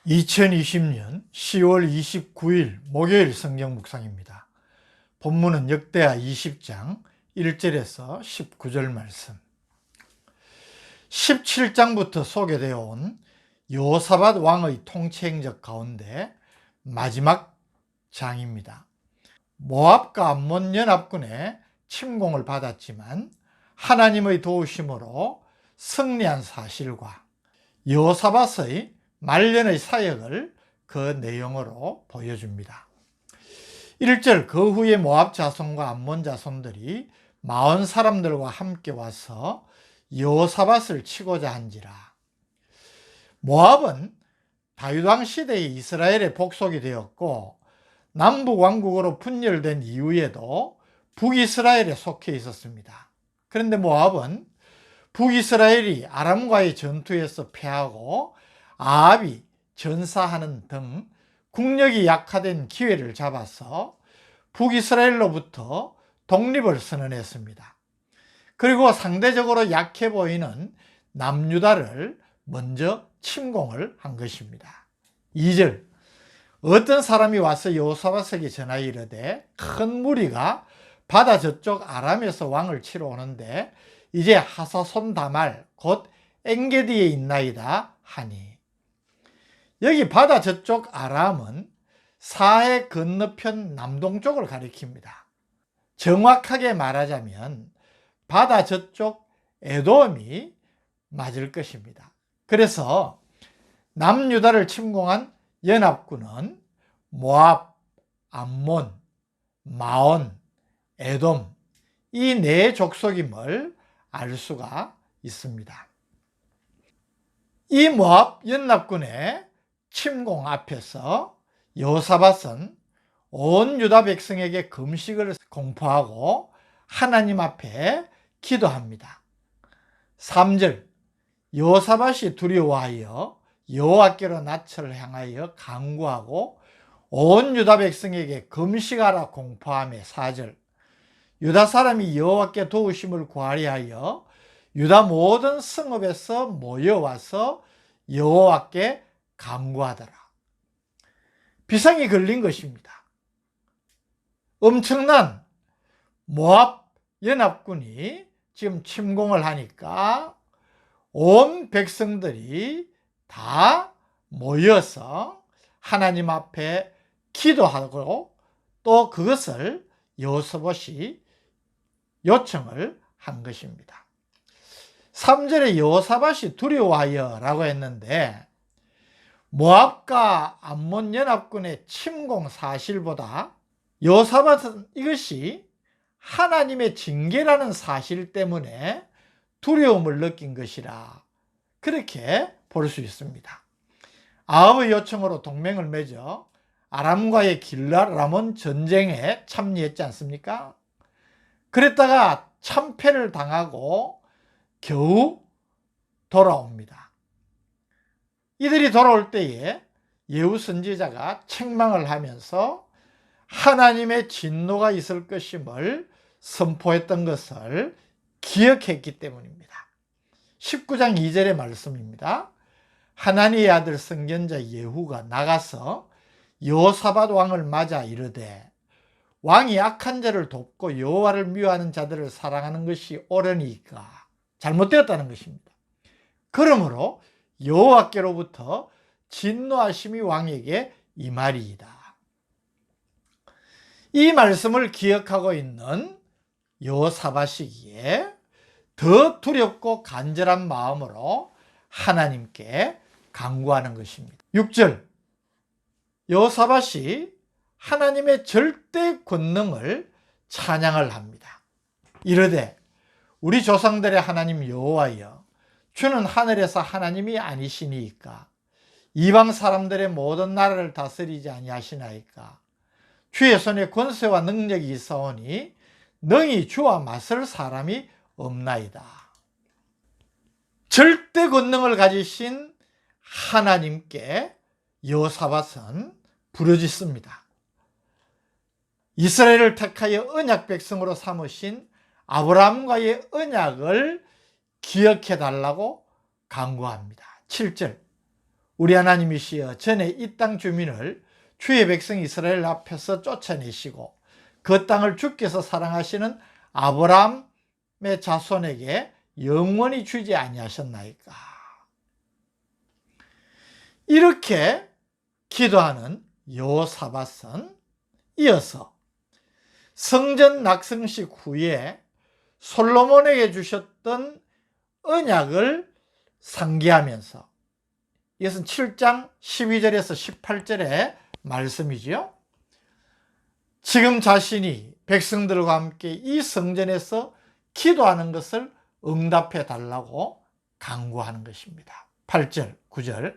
2020년 10월 29일 목요일 성경 묵상입니다. 본문은 역대하 20장 1절에서 19절 말씀. 17장부터 소개되어 온 여호사밧 왕의 통치 행적 가운데 마지막 장입니다. 모압과 암몬 연합군의 침공을 받았지만 하나님의 도우심으로 승리한 사실과 여호사밧의 말년의 사역을 그 내용으로 보여줍니다. 1절, 그 후에 모압 자손과 암몬 자손들이 마온 사람들과 함께 와서 여호사밧을 치고자 한지라. 모압은 다윗 왕 시대에 이스라엘의 복속이 되었고 남북 왕국으로 분열된 이후에도 북이스라엘에 속해 있었습니다. 그런데 모압은 북이스라엘이 아람과의 전투에서 패하고 아합이 전사하는 등 국력이 약화된 기회를 잡아서 북이스라엘로부터 독립을 선언했습니다. 그리고 상대적으로 약해 보이는 남유다를 먼저 침공을 한 것입니다. 2절, 어떤 사람이 와서 여호사밧에게 전하여 이르되 큰 무리가 바다 저쪽 아람에서 왕을 치러 오는데 이제 하사손 다말 곧 엔게디에 있나이다 하니. 여기 바다 저쪽 아람은 사해 건너편 남동쪽을 가리킵니다. 정확하게 말하자면 바다 저쪽 에돔이 맞을 것입니다. 그래서 남유다를 침공한 연합군은 모압, 암몬, 마온, 에돔 이 네 족속임을 알 수가 있습니다. 이 모압 연합군의 침공 앞에서 여호사밧은 온 유다 백성에게 금식을 공포하고 하나님 앞에 기도합니다. 3절, 여호사밧이 두려워하여 여호와께로 낯을 향하여 간구하고 온 유다 백성에게 금식하라 공포하며. 4절, 유다 사람이 여호와께 도우심을 구하려 하여 유다 모든 성읍에서 모여와서 여호와께 간구하더라. 비상이 걸린 것입니다. 엄청난 모압 연합군이 지금 침공을 하니까 온 백성들이 다 모여서 하나님 앞에 기도하고 또 그것을 여호사밧이 요청을 한 것입니다. 3절에 여호사밧이 두려워하여 라고 했는데 모압과 암몬 연합군의 침공 사실보다 여호사밧은 이것이 하나님의 징계라는 사실 때문에 두려움을 느낀 것이라 그렇게 볼 수 있습니다. 아합의 요청으로 동맹을 맺어 아람과의 길라라몬 전쟁에 참여했지 않습니까? 그랬다가 참패를 당하고 겨우 돌아옵니다. 이들이 돌아올 때에 예후 선지자가 책망을 하면서 하나님의 진노가 있을 것임을 선포했던 것을 기억했기 때문입니다. 19장 2절의 말씀입니다. 하나님의 아들 선견자 예후가 나가서 여호사밧 왕을 맞아 이르되 왕이 악한 자를 돕고 여호와를 미워하는 자들을 사랑하는 것이 옳으니까. 잘못되었다는 것입니다. 그러므로 여호와께로부터 진노하심이 왕에게 임하리이다. 이 말씀을 기억하고 있는 여호사밧이기에 더 두렵고 간절한 마음으로 하나님께 간구하는 것입니다. 6절, 여호사밧이 하나님의 절대 권능을 찬양을 합니다. 이르되 우리 조상들의 하나님 여호와여, 주는 하늘에서 하나님이 아니시니이까 이방 사람들의 모든 나라를 다스리지 아니하시나이까. 주의 손에 권세와 능력이 있사오니 능히 주와 맞설 사람이 없나이다. 절대 권능을 가지신 하나님께 여호사밧은 부르짖습니다. 이스라엘을 택하여 언약 백성으로 삼으신 아브라함과의 언약을 기억해 달라고 간구합니다. 7절, 우리 하나님이시여 전에 이 땅 주민을 주의 백성 이스라엘 앞에서 쫓아내시고 그 땅을 주께서 사랑하시는 아브라함의 자손에게 영원히 주지 아니하셨나이까. 이렇게 기도하는 여호사밧은 이어서 성전 낙성식 후에 솔로몬에게 주셨던 언약을 상기하면서, 이것은 7장 12절에서 18절의 말씀이지요. 지금 자신이 백성들과 함께 이 성전에서 기도하는 것을 응답해 달라고 간구하는 것입니다. 8절, 9절.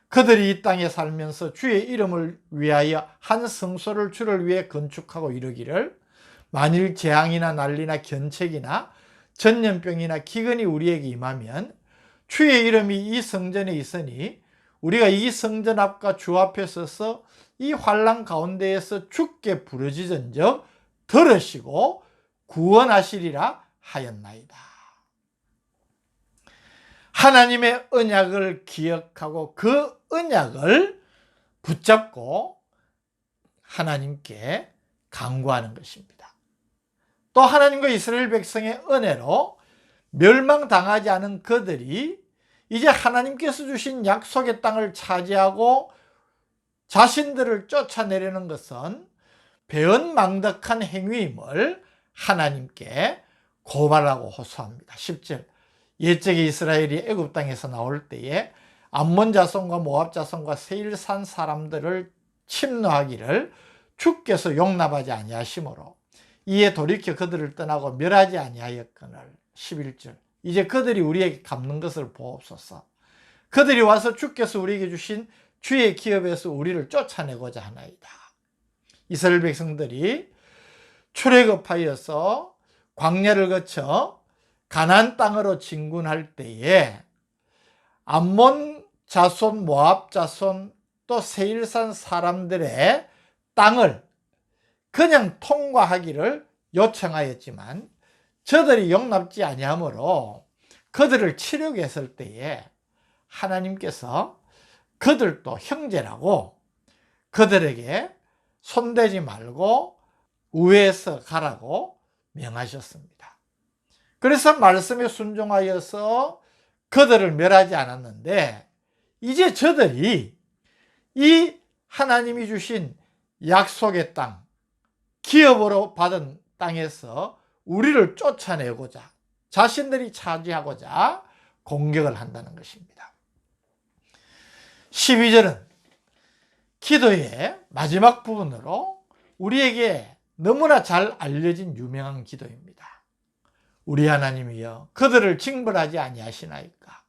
그들이 이 땅에 살면서 주의 이름을 위하여 한 성소를 주를 위해 건축하고 이르기를, 만일 재앙이나 난리나 견책이나 전염병이나 기근이 우리에게 임하면 주의 이름이 이 성전에 있으니 우리가 이 성전 앞과 주 앞에 서서 이 환난 가운데에서 주께 부르짖은즉 들으시고 구원하시리라 하였나이다. 하나님의 언약을 기억하고 그 언약을 붙잡고 하나님께 간구하는 것입니다. 또 하나님과 이스라엘 백성의 은혜로 멸망당하지 않은 그들이 이제 하나님께서 주신 약속의 땅을 차지하고 자신들을 쫓아내려는 것은 배은망덕한 행위임을 하나님께 고발하고 호소합니다. 10절. 옛적에 이스라엘이 애굽 땅에서 나올 때에 암몬 자손과 모압 자손과 세일산 사람들을 침노하기를 주께서 용납하지 아니하시므로 이에 돌이켜 그들을 떠나고 멸하지 아니하였거늘. 11절. 이제 그들이 우리에게 갚는 것을 보옵소서. 그들이 와서 주께서 우리에게 주신 주의 기업에서 우리를 쫓아내고자 하나이다. 이스라엘 백성들이 출애굽하여서 광야를 거쳐 가나안 땅으로 진군할 때에 암몬 자손, 모압 자손, 또 세일산 사람들의 땅을 그냥 통과하기를 요청하였지만 저들이 용납지 아니하므로 그들을 치려고 했을 때에 하나님께서 그들도 형제라고 그들에게 손대지 말고 우회해서 가라고 명하셨습니다. 그래서 말씀에 순종하여서 그들을 멸하지 않았는데, 이제 저들이 이 하나님이 주신 약속의 땅, 기업으로 받은 땅에서 우리를 쫓아내고자, 자신들이 차지하고자 공격을 한다는 것입니다. 12절은 기도의 마지막 부분으로 우리에게 너무나 잘 알려진 유명한 기도입니다. 우리 하나님이여 그들을 징벌하지 아니하시나이까.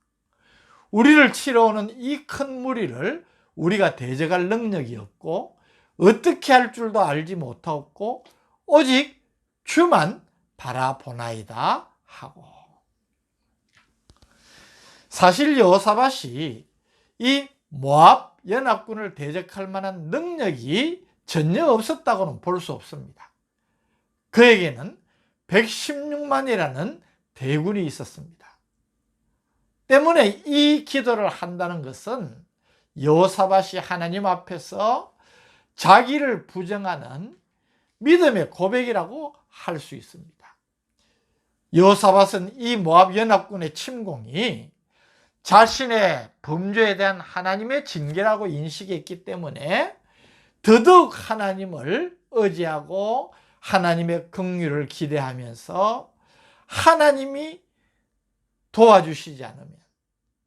우리를 치러 오는 이 큰 무리를 우리가 대적할 능력이 없고 어떻게 할 줄도 알지 못하고 오직 주만 바라보나이다 하고. 사실 여호사밧이 이 모압 연합군을 대적할 만한 능력이 전혀 없었다고는 볼 수 없습니다. 그에게는 116만이라는 대군이 있었습니다. 때문에 이 기도를 한다는 것은 여호사밧이 하나님 앞에서 자기를 부정하는 믿음의 고백이라고 할 수 있습니다. 여호사밧은 이 모압 연합군의 침공이 자신의 범죄에 대한 하나님의 징계라고 인식했기 때문에 더더욱 하나님을 의지하고 하나님의 긍휼을 기대하면서 하나님이 도와주시지 않으면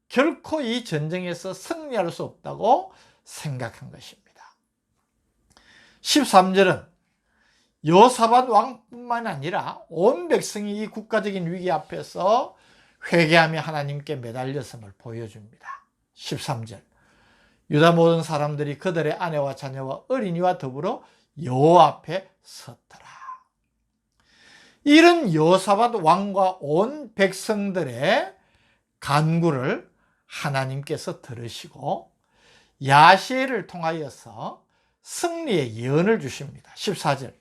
결코 이 전쟁에서 승리할 수 없다고 생각한 것입니다. 13절은 여호사밧 왕뿐만 아니라 온 백성이 이 국가적인 위기 앞에서 회개하며 하나님께 매달렸음을 보여줍니다. 13절. 유다 모든 사람들이 그들의 아내와 자녀와 어린이와 더불어 여호와 앞에 섰더라. 이런 여호사밧 왕과 온 백성들의 간구를 하나님께서 들으시고 야시엘을 통하여서 승리의 예언을 주십니다. 14절.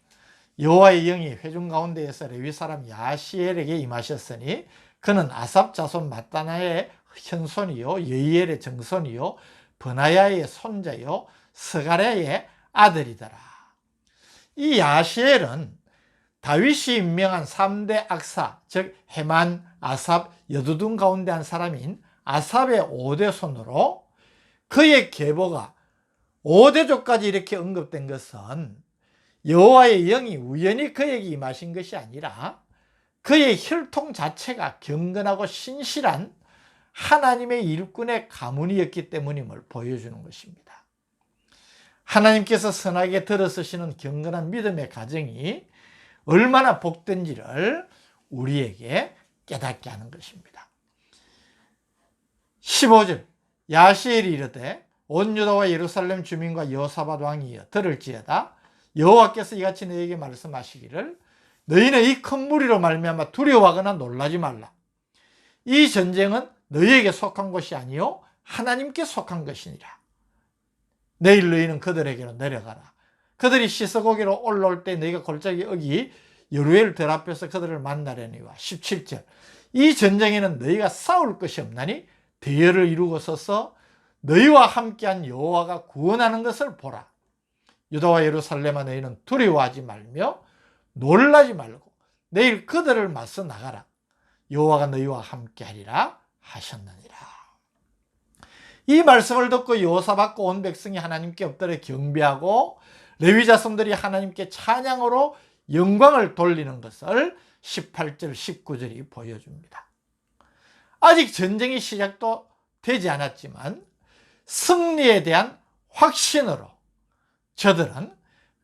여호와의 영이 회중 가운데에서 레위 사람 야시엘에게 임하셨으니 그는 아삽 자손 마따나의 현손이요 여이엘의 정손이요 버나야의 손자요 스가랴의 아들이더라. 이 야시엘은 다윗이 임명한 3대 악사, 즉 헤만, 아삽, 여두둔 가운데 한 사람인 아삽의 5대 손으로 그의 계보가 5대족까지 이렇게 언급된 것은 여호와의 영이 우연히 그에게 임하신 것이 아니라 그의 혈통 자체가 경건하고 신실한 하나님의 일꾼의 가문이었기 때문임을 보여주는 것입니다. 하나님께서 선하게 들어서시는 경건한 믿음의 가정이 얼마나 복된지를 우리에게 깨닫게 하는 것입니다. 15절 야시엘이 이르되 온 유다와 예루살렘 주민과 여호사밧 왕이여 들을지어다 여호와께서 이같이 너희에게 말씀하시기를 너희는 이 큰 무리로 말미암아 두려워하거나 놀라지 말라. 이 전쟁은 너희에게 속한 것이 아니요 하나님께 속한 것이니라. 내일 너희는 그들에게로 내려가라. 그들이 시서고기로 올라올 때 너희가 골짜기 어기 여루엘 들 앞에서 그들을 만나려니와. 17절 이 전쟁에는 너희가 싸울 것이 없나니 대열을 이루고 서서 너희와 함께한 여호와가 구원하는 것을 보라. 유다와 예루살렘아 너희는 두려워하지 말며 놀라지 말고 내일 그들을 맞서 나가라. 여호와가 너희와 함께하리라 하셨느니라. 이 말씀을 듣고 여호사밧과 온 백성이 하나님께 엎드려 경배하고 레위 자손들이 하나님께 찬양으로 영광을 돌리는 것을 18절 19절이 보여줍니다. 아직 전쟁이 시작도 되지 않았지만 승리에 대한 확신으로 저들은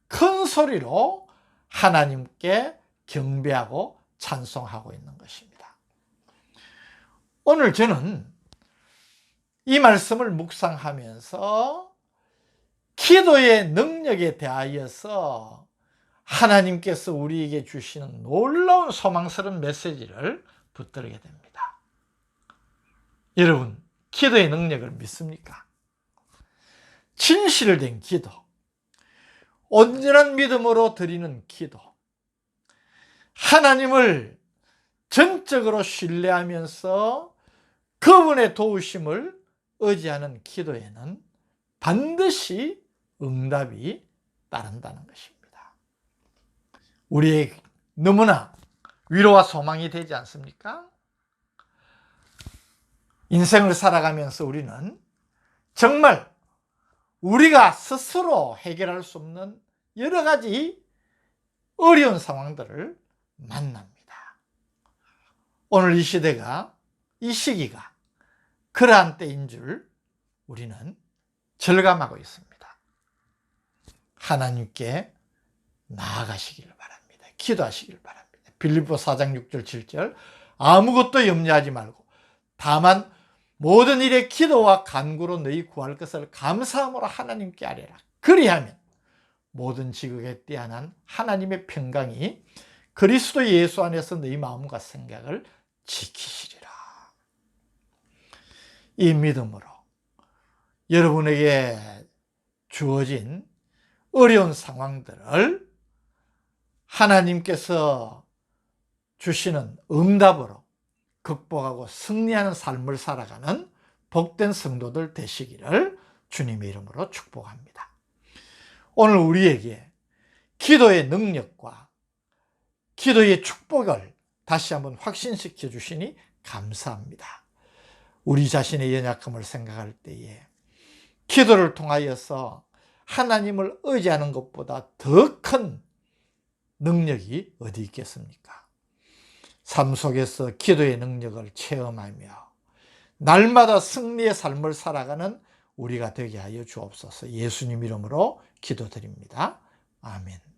큰 소리로 하나님께 경배하고 찬송하고 있는 것입니다. 오늘 저는 이 말씀을 묵상하면서 기도의 능력에 대하여서 하나님께서 우리에게 주시는 놀라운 소망스러운 메시지를 붙들게 됩니다. 여러분, 기도의 능력을 믿습니까? 진실된 기도, 온전한 믿음으로 드리는 기도, 하나님을 전적으로 신뢰하면서 그분의 도우심을 의지하는 기도에는 반드시 응답이 따른다는 것입니다. 우리의 너무나 위로와 소망이 되지 않습니까? 인생을 살아가면서 우리는 정말 우리가 스스로 해결할 수 없는 여러 가지 어려운 상황들을 만납니다. 오늘 이 시대가, 이 시기가 그러한 때인 줄 우리는 절감하고 있습니다. 하나님께 나아가시기를 바랍니다. 기도하시기를 바랍니다. 빌립보 4장 6절 7절 아무것도 염려하지 말고 다만 모든 일에 기도와 간구로 너희 구할 것을 감사함으로 하나님께 아뢰라. 그리하면 모든 지극에 뛰어난 하나님의 평강이 그리스도 예수 안에서 너희 마음과 생각을 지키시리라. 이 믿음으로 여러분에게 주어진 어려운 상황들을 하나님께서 주시는 응답으로 극복하고 승리하는 삶을 살아가는 복된 성도들 되시기를 주님의 이름으로 축복합니다. 오늘 우리에게 기도의 능력과 기도의 축복을 다시 한번 확신시켜 주시니 감사합니다. 우리 자신의 연약함을 생각할 때에 기도를 통하여서 하나님을 의지하는 것보다 더 큰 능력이 어디 있겠습니까? 삶 속에서 기도의 능력을 체험하며 날마다 승리의 삶을 살아가는 우리가 되게 하여 주옵소서. 예수님 이름으로 기도드립니다. 아멘.